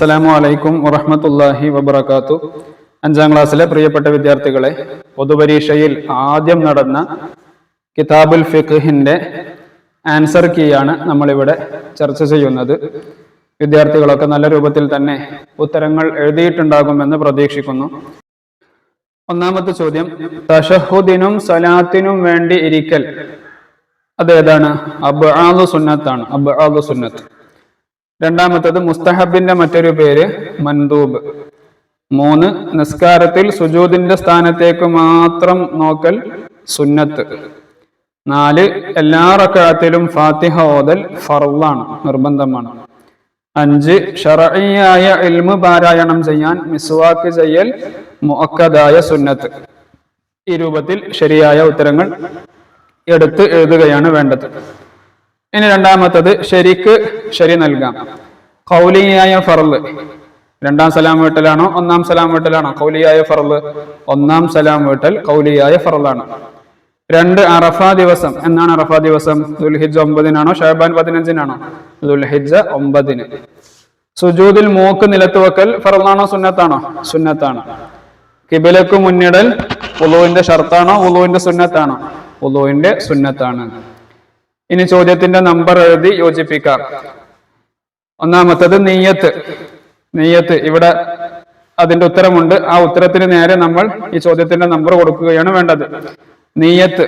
അസ്സലാമു അലൈക്കും വറഹ്മത്തുള്ളാഹി വബറകാത്തു. 5ാം ക്ലാസ്സിലെ പ്രിയപ്പെട്ട വിദ്യാർത്ഥികളെ, പൊതുപരീക്ഷയിൽ ആദ്യം നടന്ന കിതാബുൽ ഫിഖ്ഹിന്റെ ആൻസർ കീയാണ് നമ്മളിവിടെ ചർച്ച ചെയ്യുന്നത്. വിദ്യാർത്ഥികളൊക്കെ നല്ല രൂപത്തിൽ തന്നെ ഉത്തരങ്ങൾ എഴുതിയിട്ടുണ്ടാകുമെന്ന് പ്രതീക്ഷിക്കുന്നു. ഒന്നാമത്തെ ചോദ്യം, തശഹുദിനും സലാത്തിനും വേണ്ടി ഇരിക്കൽ അതേതാണ്? അബ്ആദു സുന്നത്താണ്. അബ്ആദു സുന്നത്ത്. രണ്ടാമത്തത് മുസ്തഹബിന്റെ മറ്റൊരു പേര് മൻദൂബ്. 3, നിസ്കാരത്തിൽ സുജൂദിന്റെ സ്ഥാനത്തേക്ക് മാത്രം നോക്കൽ സുന്നത്ത്. 4, എല്ലാ റക്അത്തിലും ഫാത്തിഹ ഓതൽ ഫർളാണ്, നിർബന്ധമാണ്. 5, ശർഈയായ ഇൽമു പാരായണം ചെയ്യാൻ മിസ്വാക്ക് ചെയ്യൽ മുഅക്കദായ സുന്നത്ത്. ഈ രൂപത്തിൽ ശരിയായ ഉത്തരങ്ങൾ എടുത്ത് എഴുതുകയാണ് വേണ്ടത്. ഇനി രണ്ടാമത്തത് ശരിക്ക് ശരി നൽകാം. ഖൗലിയായ ഫർള് 2ാം സലാം വീട്ടലാണോ 1ാം സലാം വീട്ടലാണോ? ഖൗലിയായ ഫർള് 1ാം സലാം വീട്ടൽ ഖൗലിയായ ഫർളാണ്. 2, അറഫ ദിവസം എന്നാണ് അറഫ ദിവസം? ദുൽഹിജ്ജ 9-നാണോ ഷഅബാൻ 15-നാണോ? ദുൽഹിജ്ജ 9-ന്. സുജൂദിൽ മൂക്ക് നിലത്ത് വെക്കൽ ഫർളാണോ സുന്നത്താണോ? സുന്നത്താണ്. ഖിബലക്ക് മുന്നിടൽ വുളൂഇന്റെ ഷർത്താണോ വുളൂഇന്റെ സുന്നത്താണോ? വുളൂഇന്റെ സുന്നത്താണ്. ഇനി ചോദ്യത്തിന്റെ നമ്പർ എഴുതി യോജിപ്പിക്കാം. ഒന്നാമത്തത് നിയ്യത്ത്. നിയ്യത്ത്, ഇവിടെ അതിന്റെ ഉത്തരമുണ്ട്. ആ ഉത്തരത്തിന് നേരെ നമ്മൾ ഈ ചോദ്യത്തിന്റെ നമ്പർ കൊടുക്കുകയാണ് വേണ്ടത്. നിയ്യത്ത്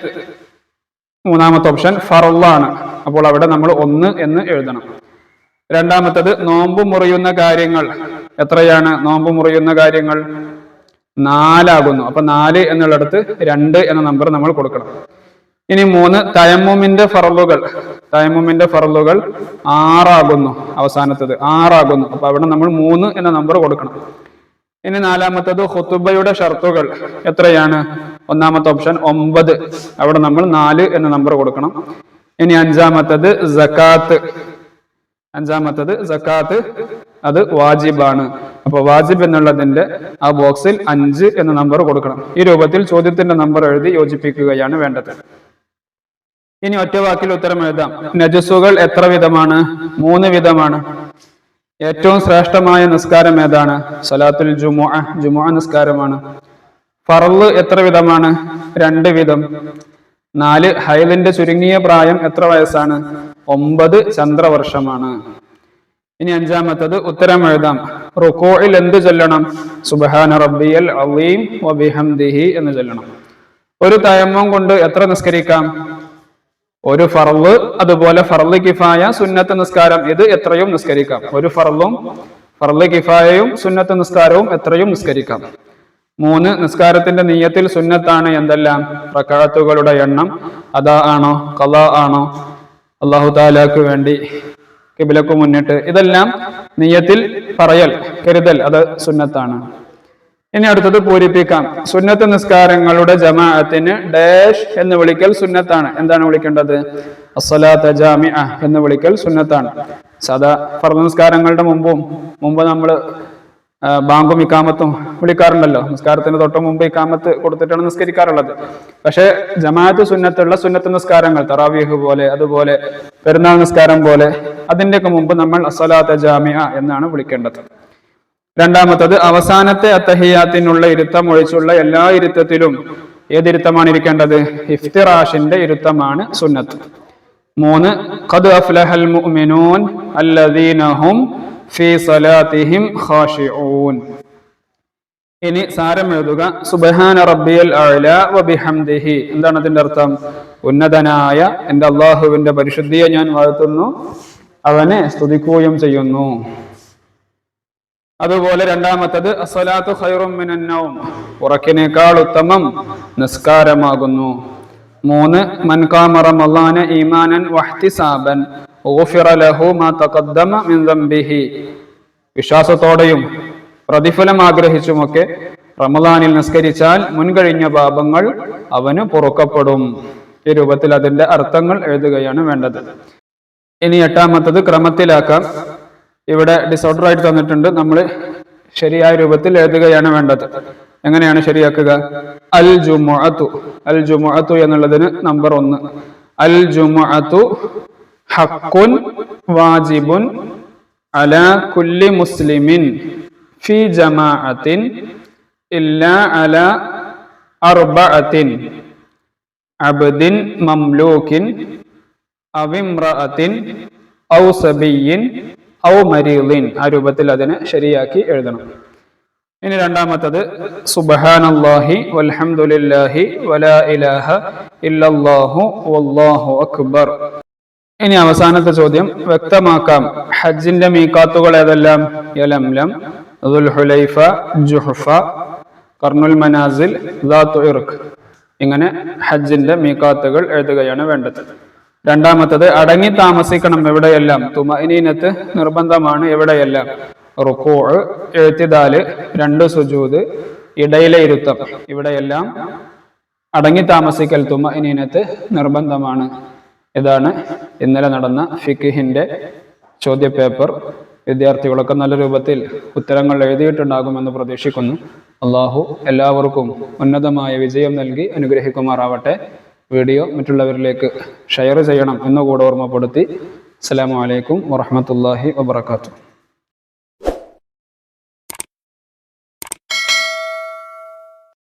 3ാമത്തെ ഓപ്ഷൻ ഫർളാണ്. അപ്പോൾ അവിടെ നമ്മൾ 1 എന്ന് എഴുതണം. രണ്ടാമത്തത് നോമ്പ് മുറിയുന്ന കാര്യങ്ങൾ എത്രയാണ്? നോമ്പ് മുറിയുന്ന കാര്യങ്ങൾ 4 ആകുന്നു. അപ്പൊ 4 എന്നുള്ളിടത്ത് 2 എന്ന നമ്പർ നമ്മൾ കൊടുക്കണം. ഇനി 3, തയമ്മുമിന്റെ ഫർളുകൾ. തയമ്മുമിന്റെ ഫർളുകൾ 6 ആകുന്നു. അവസാനത്തത് 6 ആകുന്നു. അപ്പൊ അവിടെ നമ്മൾ 3 എന്ന നമ്പർ കൊടുക്കണം. ഇനി 4ാമത്തത് ഖുതുബയുടെ ഷർത്തുകൾ എത്രയാണ്? 1ാമത്തെ ഓപ്ഷൻ 9. അവിടെ നമ്മൾ 4 എന്ന നമ്പർ കൊടുക്കണം. ഇനി 5ാമത്തത് സകാത്ത്. 5ാമത്തത് സകാത്ത്, അത് വാജിബാണ്. അപ്പൊ വാജിബ് എന്നുള്ളതിന്റെ ആ ബോക്സിൽ 5 എന്ന നമ്പർ കൊടുക്കണം. ഈ രൂപത്തിൽ ചോദ്യത്തിന്റെ നമ്പർ എഴുതി യോജിപ്പിക്കുകയാണ് വേണ്ടത്. ഇനി ഒറ്റ വാക്കിൽ ഉത്തരം എഴുതാം. നജസുകൾ എത്ര വിധമാണ്? 3 വിധമാണ്. ഏറ്റവും ശ്രേഷ്ഠമായ നിസ്കാരം ഏതാണ്? സലാത്തുൽ ജുമുഅ, ജുമുഅ നിസ്കാരമാണ്. ഫർള് എത്ര വിധമാണ്? 2 വിധം. 4, ഹൈലിന്റെ ചുരുങ്ങിയ പ്രായം എത്ര വയസ്സാണ്? 9 ചന്ദ്രവർഷമാണ്. ഇനി 5ാമത്തത് ഉത്തരം എഴുതാം. റുകൂഇൽ എന്ത് ചൊല്ലണം? സുബ്ഹാന റബ്ബിയൽ അളീം വബിഹംദിഹി എന്ന് ചൊല്ലണം. ഒരു തയമ്മം കൊണ്ട് എത്ര നിസ്കരിക്കാം? ഒരു ഫർള്, അതുപോലെ ഫർള് കിഫായ, സുന്നത്ത് നിസ്കാരം, ഇത് എത്രയും നിസ്കരിക്കാം. ഒരു ഫർളും ഫർള് കിഫായയും സുന്നത്ത് നിസ്കാരവും എത്രയും നിസ്കരിക്കാം. 3, നിസ്കാരത്തിന്റെ നിയ്യത്തിൽ സുന്നത്താണ് എന്തെല്ലാം? റക്അത്തുകളുടെ എണ്ണം, അദാ ആണോ ഖളാ ആണോ, അല്ലാഹു തആലക്ക് വേണ്ടി, ഖിബ്ലക്ക് മുന്നിട്ട്, ഇതെല്ലാം നിയ്യത്തിൽ പറയൽ, കരുതൽ, അത് സുന്നത്താണ്. ഇനി അടുത്തത് പൂരിപ്പിക്കാം. സുന്നത്ത് നിസ്കാരങ്ങളുടെ ജമാഅത്തിന് ഡാഷ് എന്ന് വിളിക്കൽ സുന്നത്താണ്. എന്താണ് വിളിക്കേണ്ടത്? അസ്സലാത്ത ജാമിഅ എന്ന് വിളിക്കൽ സുന്നത്താണ്. സാധാ ഫർദ് നിസ്കാരങ്ങളുടെ മുമ്പ് നമ്മൾ ബാങ്കും ഇക്കാമത്തും വിളിക്കാറുണ്ടല്ലോ. നിസ്കാരത്തിന് തൊട്ട് മുമ്പ് ഇക്കാമത്ത് കൊടുത്തിട്ടാണ് നിസ്കരിക്കാറുള്ളത്. പക്ഷെ ജമാഅത്ത് സുന്നത്തുള്ള സുന്നത്ത് നിസ്കാരങ്ങൾ, തറാവീഹ് പോലെ, അതുപോലെ പെരുന്നാൾ നിസ്കാരം പോലെ, അതിന്റെയൊക്കെ മുമ്പ് നമ്മൾ അസ്സലാത്ത ജാമിഅ എന്നാണ് വിളിക്കേണ്ടത്. രണ്ടാമത്തത് അവസാനത്തെ അത്തഹിയാത്തിനുള്ള ഇരുത്തം ഒഴിച്ചുള്ള എല്ലാ ഇരുത്തത്തിലും ഏതിരുത്തമാണ് ഇരിക്കേണ്ടത്? ഇഫ്തിറാഷിന്റെ ഇരുത്തമാണ് സുന്നത്ത്. 3, ഖദ് അഫ്ലഹൽ മുഅ്മിനൂൻ അല്ലദീന ഹും ഫീ സലാത്തിഹിം ഖാശിഊൻ. ഇനി സാരം എഴുതുക. സുബ്ഹാന റബ്ബിയൽ അഅ്ല വബിഹംദിഹി. എന്താണ് അതിന്റെ അർത്ഥം? ഉന്നതനായ എൻ്റെ അല്ലാഹുവിന്റെ പരിശുദ്ധിയെ ഞാൻ വാഴ്ത്തുന്നു, അവനെ സ്തുതിക്കുകയും ചെയ്യുന്നു. അതുപോലെ രണ്ടാമത്തത് അസ്സലാത്തു ഖൈറും മിനൻ നൗം. ഉറക്കിനേക്കാൾ ഉത്തമം നിസ്കാരമാകുന്നു. 3, മൻ ഖാമ റമളാന ഈമാനൻ വഹ്തിസാബൻ ഗുഫിറ ലഹു മാ തഖദ്ദമ മിൻ ദംബിഹി. വിശ്വാസത്തോടെയും പ്രതിഫലം ആഗ്രഹിച്ചുമൊക്കെ റമളാനിൽ നിസ്കരിച്ചാൽ മുൻകഴിഞ്ഞ പാപങ്ങൾ അവന് പൊറുക്കപ്പെടും. ഈ രൂപത്തിൽ അതിന്റെ അർത്ഥങ്ങൾ എഴുതുകയാണ് വേണ്ടത്. ഇനി 8ാമത്തത് ക്രമത്തിലാക്കാം. ഇവിടെ ഡിസോർഡർ ആയിട്ട് തന്നിട്ടുണ്ട്. നമ്മൾ ശരിയായ രൂപത്തിൽ എഴുതുകയാണ് വേണ്ടത്. എങ്ങനെയാണ് ശരിയാക്കുക? അൽ ജുമുഅത്തു. അൽ ജുമുഅത്തു എന്നുള്ളതിന് നമ്പർ 1. അൽ ജുമുഅത്തു ഹഖ്ഖുൻ വാജിബുൻ അലാ കുല്ലി മുസ്ലിമിൻ ഫി ജമാഅത്തിൻ ഇല്ലാ അലാ അർബഅത്തിൻ അബ്ദിൻ മംലൂക്കിൻ അവിമ്രഅത്തിൻ ഔ സബിയ്യിൻ ഔ മരീദിൻ. ആ രൂപത്തിൽ അതിനെ ശരിയാക്കി എഴുതണം. ഇനി രണ്ടാമത്തത് സുബ്ഹാനല്ലാഹി വൽഹംദുലില്ലാഹി വലാ ഇലാഹ ഇല്ലല്ലാഹു വല്ലാഹു അക്ബർ. ഇനി അവസാനത്തെ ചോദ്യം വ്യക്തമാക്കാം. ഹജ്ജിന്റെ മീഖാത്തുകൾ ഏതെല്ലാം? യലംലം, ദുൽഹുലൈഫ, ജുഹ്ഫ, ഖർനുൽ മനാസിൽ, ദാത്തു ഇർഖ്. ഇങ്ങനെ ഹജ്ജിന്റെ മീഖാത്തുകൾ എഴുതുകയാണ് വേണ്ടത്. രണ്ടാമത്തത് അടങ്ങി താമസിക്കണം എവിടെയെല്ലാം? തുമഅനീനത്ത് നിർബന്ധമാണ് എവിടെയെല്ലാം? റുകൂഅ്, ഇഅ്തിദാല്, 2 സുജൂദ്, ഇടയിലെ ഇരുത്തം, ഇവിടെയെല്ലാം അടങ്ങി താമസിക്കൽ തുമഅനീനത്ത് നിർബന്ധമാണ്. ഇതാണ് ഇന്നലെ നടന്ന ഫിഖ്ഹിന്റെ ചോദ്യപേപ്പർ. വിദ്യാർത്ഥികളൊക്കെ നല്ല രൂപത്തിൽ ഉത്തരങ്ങൾ എഴുതിയിട്ടുണ്ടാകുമെന്ന് പ്രതീക്ഷിക്കുന്നു. അള്ളാഹു എല്ലാവർക്കും ഉന്നതമായ വിജയം നൽകി അനുഗ്രഹിക്കുമാറാവട്ടെ. വീഡിയോ മറ്റുള്ളവരിലേക്ക് ഷെയർ ചെയ്യണം എന്നുകൂടെ ഓർമ്മപ്പെടുത്തി. അസ്സലാമു അലൈക്കും വറഹ്മത്തുള്ളാഹി വബറകാതുഹു.